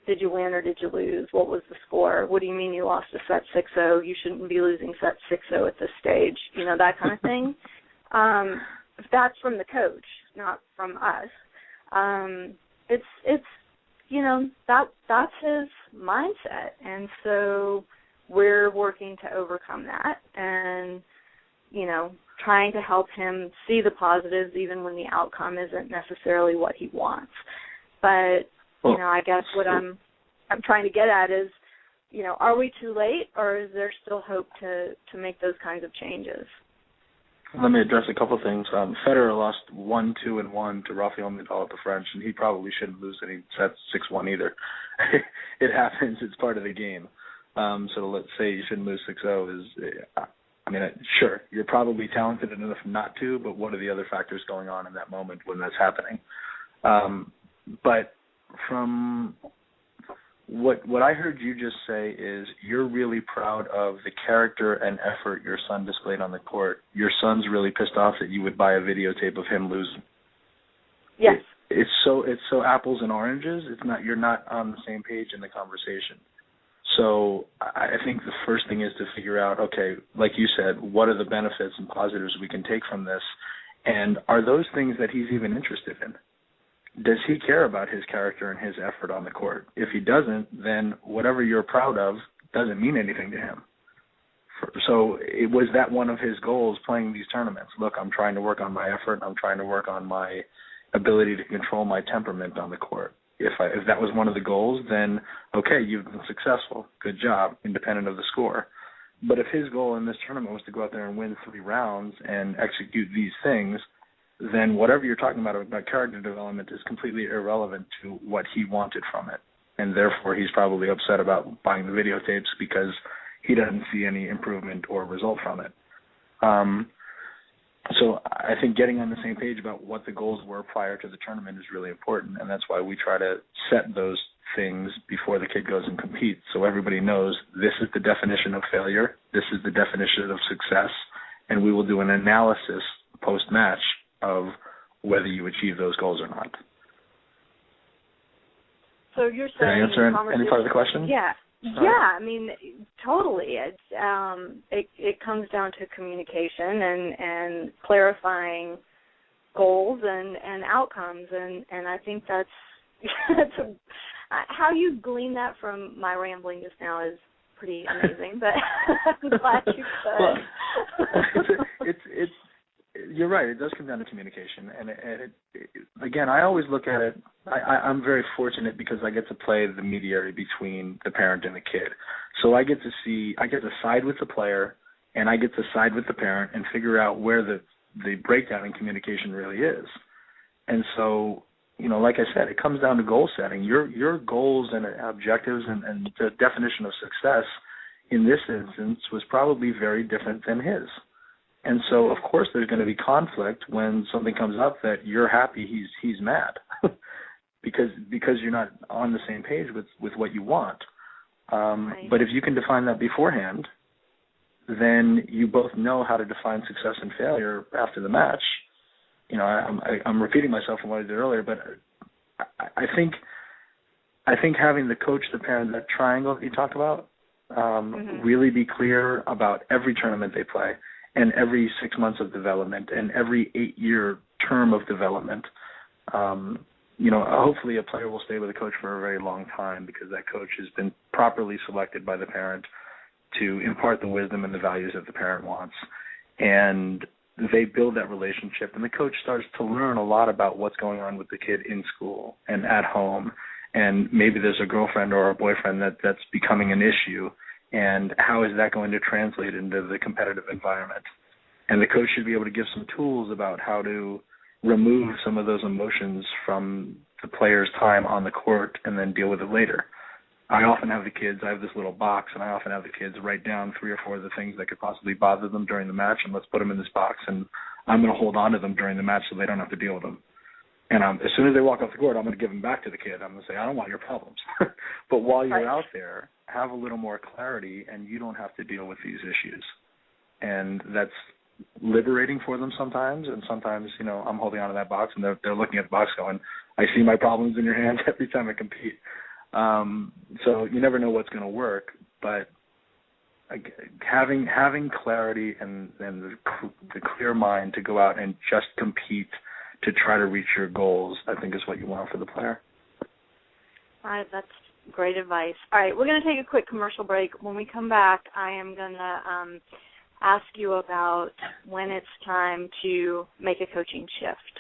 did you win or did you lose? What was the score? What do you mean you lost a set 6-0? You shouldn't be losing set 6-0 at this stage. That kind of thing. That's from the coach, not from us. That's his mindset, and so we're working to overcome that, and trying to help him see the positives even when the outcome isn't necessarily what he wants. But I guess what I'm trying to get at is, are we too late, or is there still hope to make those kinds of changes? Let me address a couple of things. Federer lost 1-2-1 to Rafael Nadal at the French, and he probably shouldn't lose any sets 6-1 either. It happens. It's part of the game. So let's say you shouldn't lose 6-0 sure, you're probably talented enough not to, but what are the other factors going on in that moment when that's happening? But from what I heard you just say is you're really proud of the character and effort your son displayed on the court. Your son's really pissed off that you would buy a videotape of him losing. Yes. It's so apples and oranges. You're not on the same page in the conversation. So I think the first thing is to figure out, okay, like you said, what are the benefits and positives we can take from this, and are those things that he's even interested in? Does he care about his character and his effort on the court? If he doesn't, then whatever you're proud of doesn't mean anything to him. So it was that one of his goals playing these tournaments. Look, I'm trying to work on my effort. I'm trying to work on my ability to control my temperament on the court. If that was one of the goals, then okay, you've been successful. Good job, independent of the score. But if his goal in this tournament was to go out there and win 3 rounds and execute these things, then whatever you're talking about character development is completely irrelevant to what he wanted from it. And therefore, he's probably upset about buying the videotapes because he doesn't see any improvement or result from it. So I think getting on the same page about what the goals were prior to the tournament is really important, and that's why we try to set those things before the kid goes and competes, so everybody knows this is the definition of failure, this is the definition of success, and we will do an analysis post-match of whether you achieve those goals or not. So you're saying... Did I answer any part of the question? Yeah. Sorry. Yeah, I mean, totally. It comes down to communication and clarifying goals and outcomes, and I think that's how you glean that from my rambling just now is pretty amazing. But I'm glad you could. Well, you're right. It does come down to communication, and again, I always look at it. I'm very fortunate because I get to play the mediator between the parent and the kid. So I get to side with the player, and I get to side with the parent and figure out where the breakdown in communication really is. And so, like I said, it comes down to goal setting. Your goals and objectives and the definition of success in this instance was probably very different than his. And so, of course, there's going to be conflict when something comes up that you're happy he's mad because you're not on the same page with what you want. Right. But if you can define that beforehand, then you both know how to define success and failure after the match. I'm repeating myself from what I did earlier, but I think having the coach, the parent, that triangle that you talk about, really be clear about every tournament they play, and every 6 months of development, and every 8-year term of development. Hopefully a player will stay with a coach for a very long time because that coach has been properly selected by the parent to impart the wisdom and the values that the parent wants. And they build that relationship, and the coach starts to learn a lot about what's going on with the kid in school and at home. And maybe there's a girlfriend or a boyfriend that's becoming an issue, and how is that going to translate into the competitive environment? And the coach should be able to give some tools about how to remove some of those emotions from the player's time on the court and then deal with it later. I often have the kids, I have this little box, and I often have the kids write down 3 or 4 of the things that could possibly bother them during the match, and let's put them in this box, and I'm going to hold on to them during the match so they don't have to deal with them. And as soon as they walk off the court, I'm going to give them back to the kid. I'm going to say, I don't want your problems. But while you're out there, have a little more clarity, and you don't have to deal with these issues. And that's liberating for them sometimes, and sometimes, I'm holding on to that box, and they're looking at the box going, I see my problems in your hands every time I compete. So you never know what's going to work, but having clarity and the clear mind to go out and just compete to try to reach your goals, I think is what you want for the player. All right, that's great advice. All right, we're going to take a quick commercial break. When we come back, I am going to ask you about when it's time to make a coaching shift.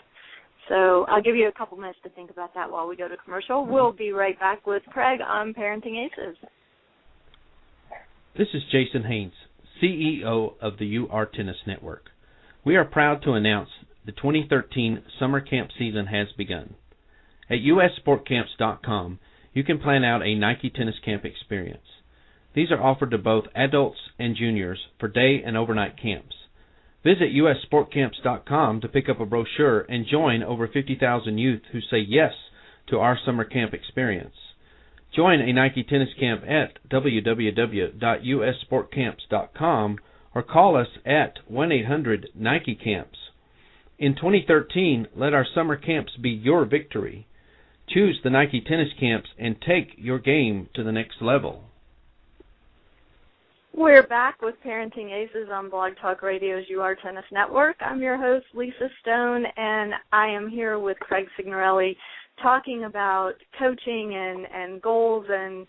So I'll give you a couple minutes to think about that while we go to commercial. We'll be right back with Craig on Parenting Aces. This is Jason Haynes, CEO of the UR Tennis Network. We are proud to announce the 2013 summer camp season has begun. At ussportcamps.com, you can plan out a Nike tennis camp experience. These are offered to both adults and juniors for day and overnight camps. Visit ussportcamps.com to pick up a brochure and join over 50,000 youth who say yes to our summer camp experience. Join a Nike tennis camp at www.ussportcamps.com or call us at 1-800-NIKE-CAMPS. In 2013, let our summer camps be your victory. Choose the Nike tennis camps and take your game to the next level. We're back with Parenting Aces on Blog Talk Radio's UR Tennis Network. I'm your host, Lisa Stone, and I am here with Craig Cignarelli talking about coaching and goals and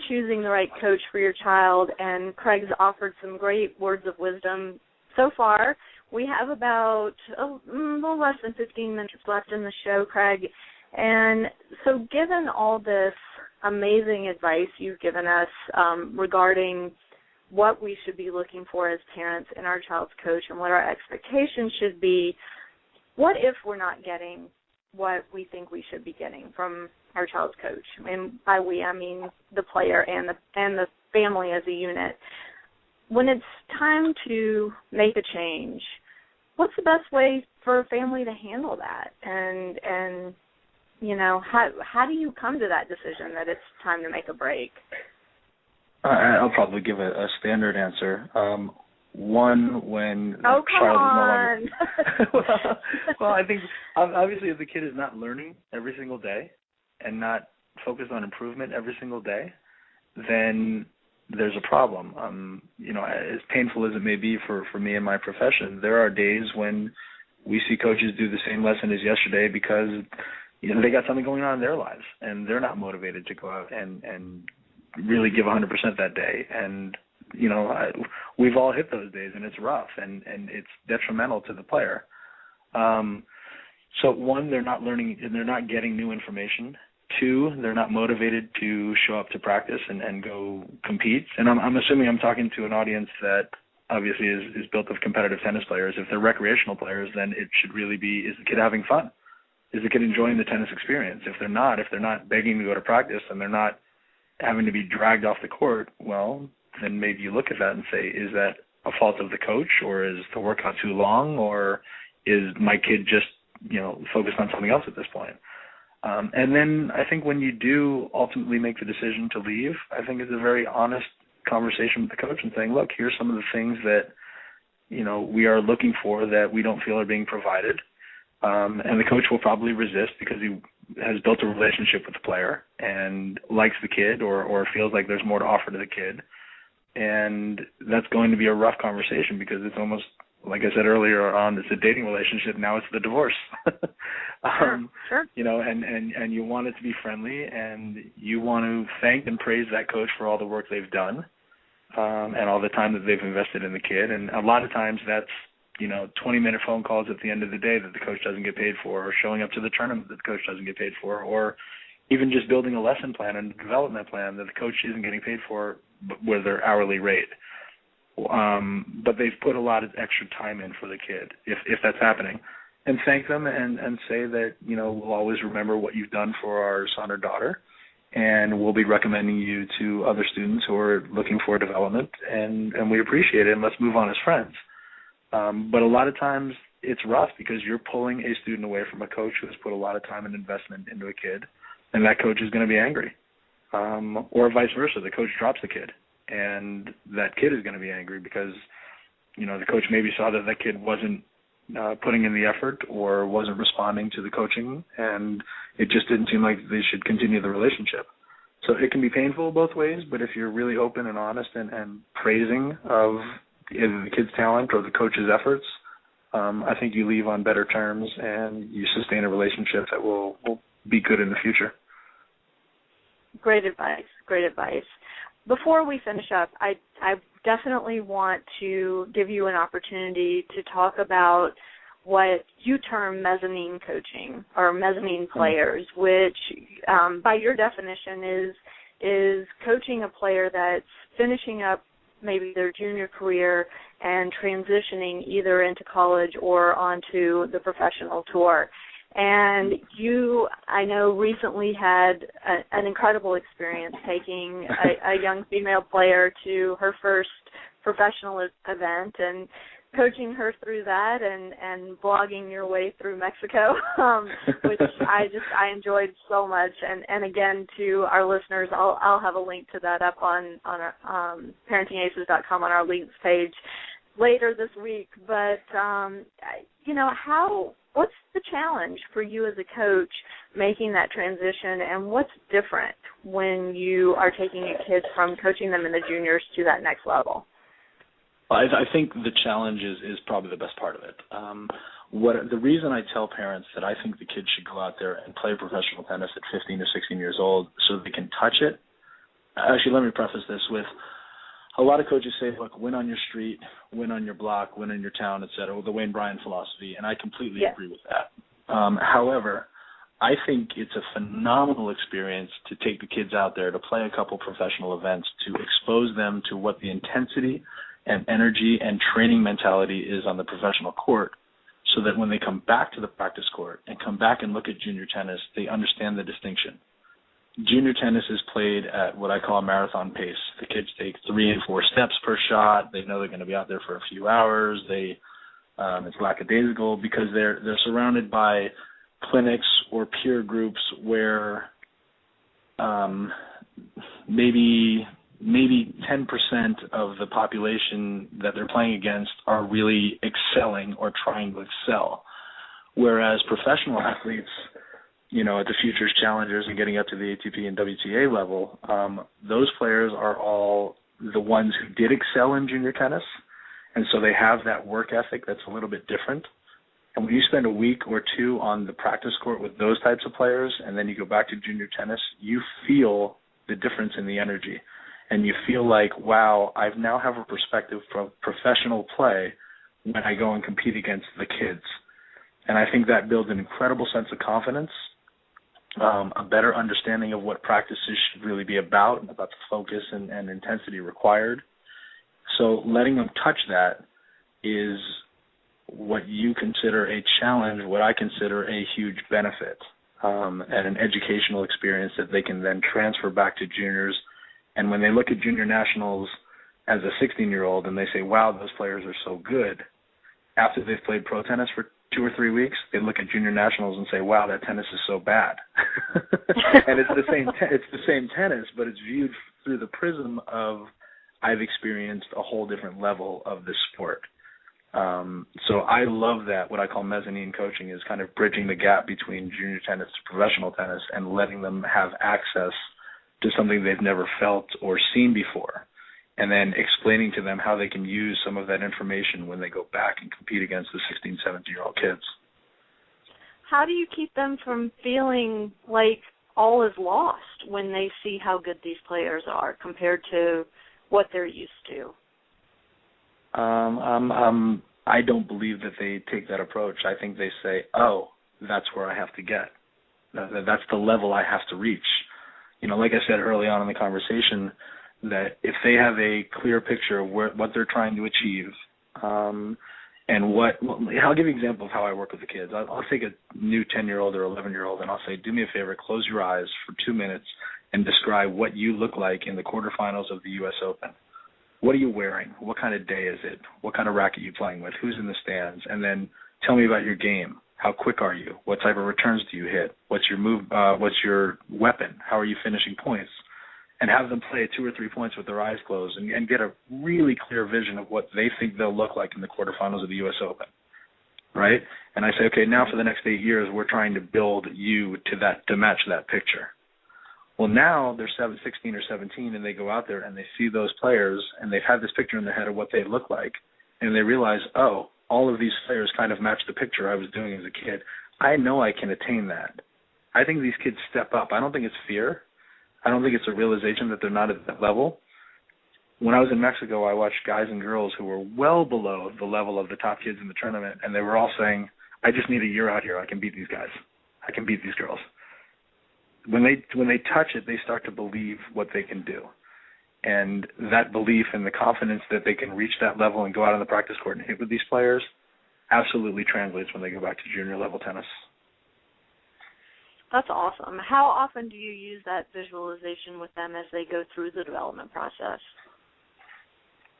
choosing the right coach for your child. And Craig's offered some great words of wisdom so far. We have about a little less than 15 minutes left in the show, Craig. And so given all this amazing advice you've given us regarding what we should be looking for as parents in our child's coach and what our expectations should be, what if we're not getting what we think we should be getting from our child's coach? And by we, I mean the player and the family as a unit. When it's time to make a change, what's the best way for a family to handle that? And how do you come to that decision that it's time to make a break? I'll probably give a standard answer. One, when the come child on. is no longer well, I think obviously if the kid is not learning every single day and not focused on improvement every single day, then there's a problem. As painful as it may be for me and my profession, there are days when we see coaches do the same lesson as yesterday because they got something going on in their lives and they're not motivated to go out and really give 100% that day. And we've all hit those days, and it's rough, and it's detrimental to the player. So one, they're not learning, and they're not getting new information. Two, they're not motivated to show up to practice and go compete. And I'm assuming I'm talking to an audience that obviously is built of competitive tennis players. If they're recreational players, then it should really be, is the kid having fun? Is the kid enjoying the tennis experience? If they're not begging to go to practice and they're not having to be dragged off the court, well, then maybe you look at that and say, is that a fault of the coach, or is the workout too long, or is my kid just, focused on something else at this point? And then I think when you do ultimately make the decision to leave, I think it's a very honest conversation with the coach and saying, look, here's some of the things that, we are looking for that we don't feel are being provided. And the coach will probably resist because he has built a relationship with the player and likes the kid or feels like there's more to offer to the kid. And that's going to be a rough conversation because it's almost, like I said earlier on, it's a dating relationship. Now it's the divorce. Sure. And you want it to be friendly, and you want to thank and praise that coach for all the work they've done and all the time that they've invested in the kid. And a lot of times that's, 20-minute phone calls at the end of the day that the coach doesn't get paid for, or showing up to the tournament that the coach doesn't get paid for, or even just building a lesson plan and a development plan that the coach isn't getting paid for with their hourly rate. But they've put a lot of extra time in for the kid, if that's happening. And thank them and say that, we'll always remember what you've done for our son or daughter, and we'll be recommending you to other students who are looking for development, and we appreciate it, and let's move on as friends. But a lot of times it's rough because you're pulling a student away from a coach who has put a lot of time and investment into a kid, and that coach is going to be angry. Or vice versa, the coach drops the kid, and that kid is going to be angry because, the coach maybe saw that that kid wasn't putting in the effort or wasn't responding to the coaching, and it just didn't seem like they should continue the relationship. So it can be painful both ways, but if you're really open and honest and praising of either the kid's talent or the coach's efforts, I think you leave on better terms and you sustain a relationship that will be good in the future. Great advice. Great advice. Before we finish up, I definitely want to give you an opportunity to talk about what you term mezzanine coaching or mezzanine players, which by your definition is coaching a player that's finishing up maybe their junior career and transitioning either into college or onto the professional tour. And you, I know, recently had an incredible experience taking a young female player to her first professional event and coaching her through that and blogging your way through Mexico, which I enjoyed so much. And again, to our listeners, I'll have a link to that up on our, ParentingAces.com on our links page later this week. But, what's the challenge for you as a coach making that transition, and what's different when you are taking a kid from coaching them in the juniors to that next level? I think the challenge is probably the best part of it. The reason I tell parents that I think the kids should go out there and play professional tennis at 15 to 16 years old so they can touch it. Actually, let me preface this with a lot of coaches say, look, win on your street, win on your block, win in your town, et cetera, the Wayne Bryan philosophy, and I completely agree with that. However, I think it's a phenomenal experience to take the kids out there to play a couple professional events, to expose them to what the intensity and energy and training mentality is on the professional court, so that when they come back to the practice court and come back and look at junior tennis, they understand the distinction. Junior tennis is played at what I call a marathon pace. The kids take 3 and 4 steps per shot. They know they're going to be out there for a few hours. It's lackadaisical because they're surrounded by clinics or peer groups where maybe 10% of the population that they're playing against are really excelling or trying to excel. Whereas professional athletes, at the Futures Challengers and getting up to the ATP and WTA level, those players are all the ones who did excel in junior tennis, and so they have that work ethic that's a little bit different. And when you spend a week or two on the practice court with those types of players, and then you go back to junior tennis, you feel the difference in the energy. And you feel like, wow, I now have a perspective from professional play when I go and compete against the kids. And I think that builds an incredible sense of confidence, a better understanding of what practices should really be about the focus and intensity required. So letting them touch that is what you consider a challenge, what I consider a huge benefit, and an educational experience that they can then transfer back to juniors. And when they look at junior nationals as a 16-year-old and they say, wow, those players are so good, after they've played pro tennis for 2 or 3 weeks, they look at junior nationals and say, wow, that tennis is so bad. And it's the same tennis, but it's viewed through the prism of I've experienced a whole different level of this sport. So I love that. What I call mezzanine coaching is kind of bridging the gap between junior tennis to professional tennis and letting them have access to something they've never felt or seen before, and then explaining to them how they can use some of that information when they go back and compete against the 16, 17-year-old kids. How do you keep them from feeling like all is lost when they see how good these players are compared to what they're used to? I don't believe that they take that approach. I think they say, oh, that's where I have to get. That's the level I have to reach. Like I said early on in the conversation, that if they have a clear picture of what they're trying to achieve, and I'll give you an example of how I work with the kids. I'll take a new 10-year-old or 11-year-old, and I'll say, do me a favor, close your eyes for 2 minutes and describe what you look like in the quarterfinals of the U.S. Open. What are you wearing? What kind of day is it? What kind of racket are you playing with? Who's in the stands? And then Tell me about your game. How quick are you? What type of returns do you hit? What's your move? What's your weapon? How are you finishing points? And have them play 2 or 3 points with their eyes closed and get a really clear vision of what they think they'll look like in the quarterfinals of the U.S. Open, right? And I say, okay, now for the next 8 years, we're trying to build you to match that picture. Well, now they're 16 or 17, and they go out there and they see those players, and they've had this picture in their head of what they look like, and they realize, oh, all of these players kind of match the picture I was doing as a kid. I know I can attain that. I think these kids step up. I don't think it's fear. I don't think it's a realization that they're not at that level. When I was in Mexico, I watched guys and girls who were well below the level of the top kids in the tournament, and they were all saying, I just need a year out here. I can beat these guys. I can beat these girls. When they touch it, they start to believe what they can do. And that belief and the confidence that they can reach that level and go out on the practice court and hit with these players absolutely translates when they go back to junior level tennis. That's awesome. How often do you use that visualization with them as they go through the development process?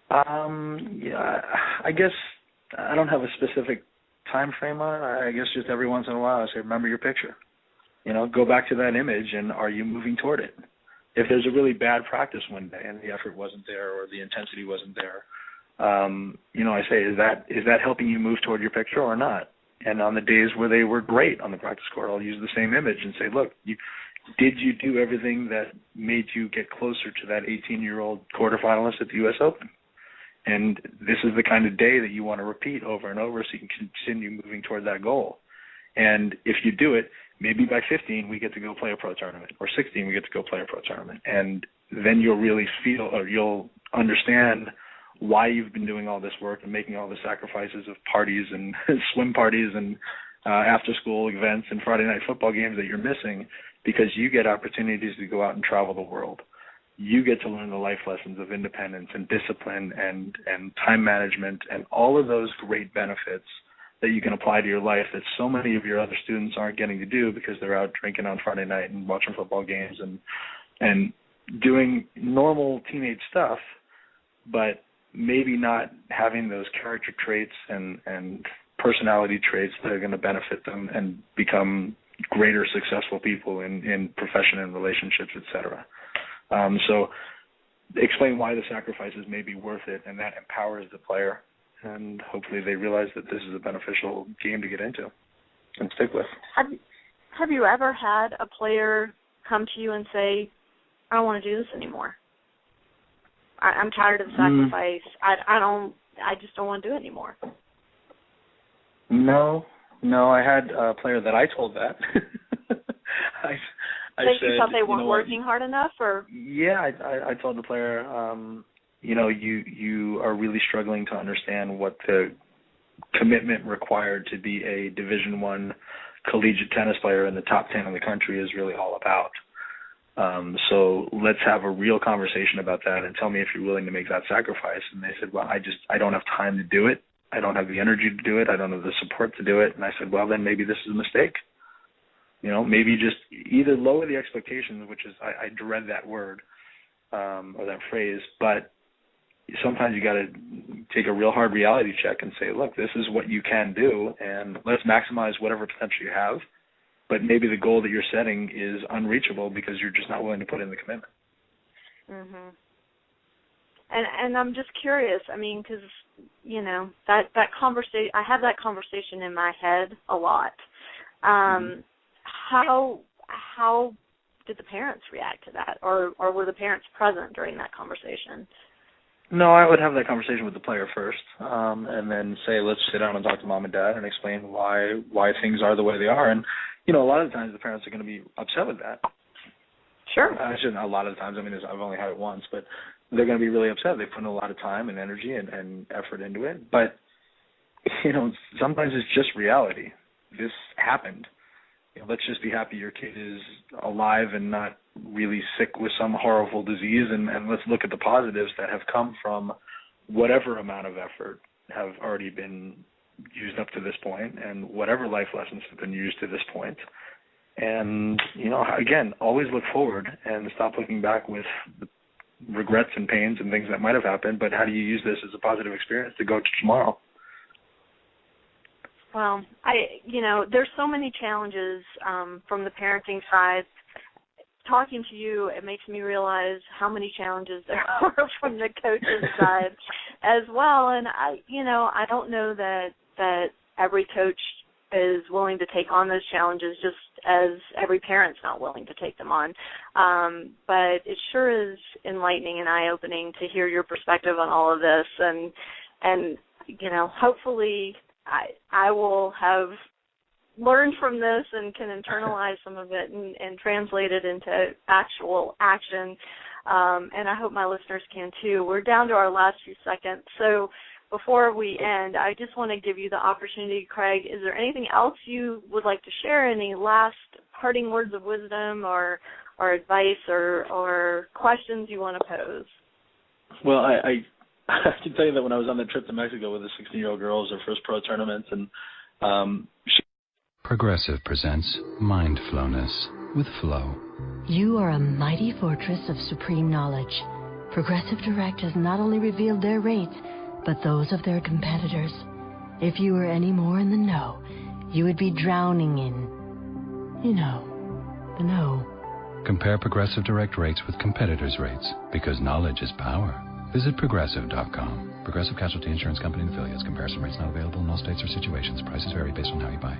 Yeah, I guess I don't have a specific time frame on it. I guess just every once in a while I say, remember your picture. Go back to that image, and are you moving toward it? If there's a really bad practice one day and the effort wasn't there or the intensity wasn't there, I say, is that helping you move toward your picture or not? And on the days where they were great on the practice court, I'll use the same image and say, look, did you do everything that made you get closer to that 18-year-old quarterfinalist at the U.S. Open? And this is the kind of day that you want to repeat over and over so you can continue moving toward that goal. And if you do it, maybe by 15 we get to go play a pro tournament, or 16 we get to go play a pro tournament. And then you'll really feel, or you'll understand why you've been doing all this work and making all the sacrifices of parties and swim parties and after-school events and Friday night football games that you're missing, because you get opportunities to go out and travel the world. You get to learn the life lessons of independence and discipline and time management and all of those great benefits that you can apply to your life that so many of your other students aren't getting to do because they're out drinking on Friday night and watching football games and doing normal teenage stuff, but maybe not having those character traits and personality traits that are going to benefit them and become greater successful people in profession and relationships, etc. So explain why the sacrifices may be worth it, and that empowers the player, and hopefully they realize that this is a beneficial game to get into and stick with. Have you ever had a player come to you and say, I don't want to do this anymore? I'm tired of the sacrifice. I just don't want to do it anymore. No, I had a player that I told that. I said, you thought they weren't working hard enough, or? Yeah, I told the player, you are really struggling to understand what the commitment required to be a Division I collegiate tennis player in the top 10 in the country is really all about. So let's have a real conversation about that and tell me if you're willing to make that sacrifice. And they said, well, I don't have time to do it. I don't have the energy to do it. I don't have the support to do it. And I said, well, then maybe this is a mistake. Maybe just either lower the expectations, which is, I dread that word or that phrase, but sometimes you got to take a real hard reality check and say, look, this is what you can do, and let's maximize whatever potential you have. But maybe the goal that you're setting is unreachable because you're just not willing to put in the commitment. Mhm. And I'm just curious. I mean, because that conversation, I have that conversation in my head a lot. How did the parents react to that, or were the parents present during that conversation? No, I would have that conversation with the player first, and then say, let's sit down and talk to mom and dad and explain why things are the way they are. And a lot of the times the parents are going to be upset with that. Sure. Actually, not a lot of the times. I mean, I've only had it once, but they're going to be really upset. They put in a lot of time and energy and effort into it. But, sometimes it's just reality. This happened. Let's just be happy your kid is alive and not really sick with some horrible disease, and let's look at the positives that have come from whatever amount of effort have already been used up to this point, and whatever life lessons have been used to this point. And, again, always look forward and stop looking back with regrets and pains and things that might have happened, but how do you use this as a positive experience to go to tomorrow? Well, there's so many challenges from the parenting side. Talking to you, it makes me realize how many challenges there are from the coach's side as well. And I don't know that every coach is willing to take on those challenges, just as every parent's not willing to take them on. But it sure is enlightening and eye-opening to hear your perspective on all of this. And hopefully I will have learned from this and can internalize some of it and translate it into actual action. And I hope my listeners can too. We're down to our last few seconds. So before we end, I just want to give you the opportunity, Craig. Is there anything else you would like to share? Any last parting words of wisdom or advice or questions you want to pose? Well, I can tell you that when I was on the trip to Mexico with the 16-year-old girl, it was her first pro tournament, and Progressive presents Mindfulness with Flow. You are a mighty fortress of supreme knowledge. Progressive Direct has not only revealed their rates, but those of their competitors. If you were any more in the know, you would be drowning in, the know. Compare Progressive Direct rates with competitors' rates, because knowledge is power. Visit Progressive.com. Progressive Casualty Insurance Company and affiliates. Comparison rates not available in all states or situations. Prices vary based on how you buy.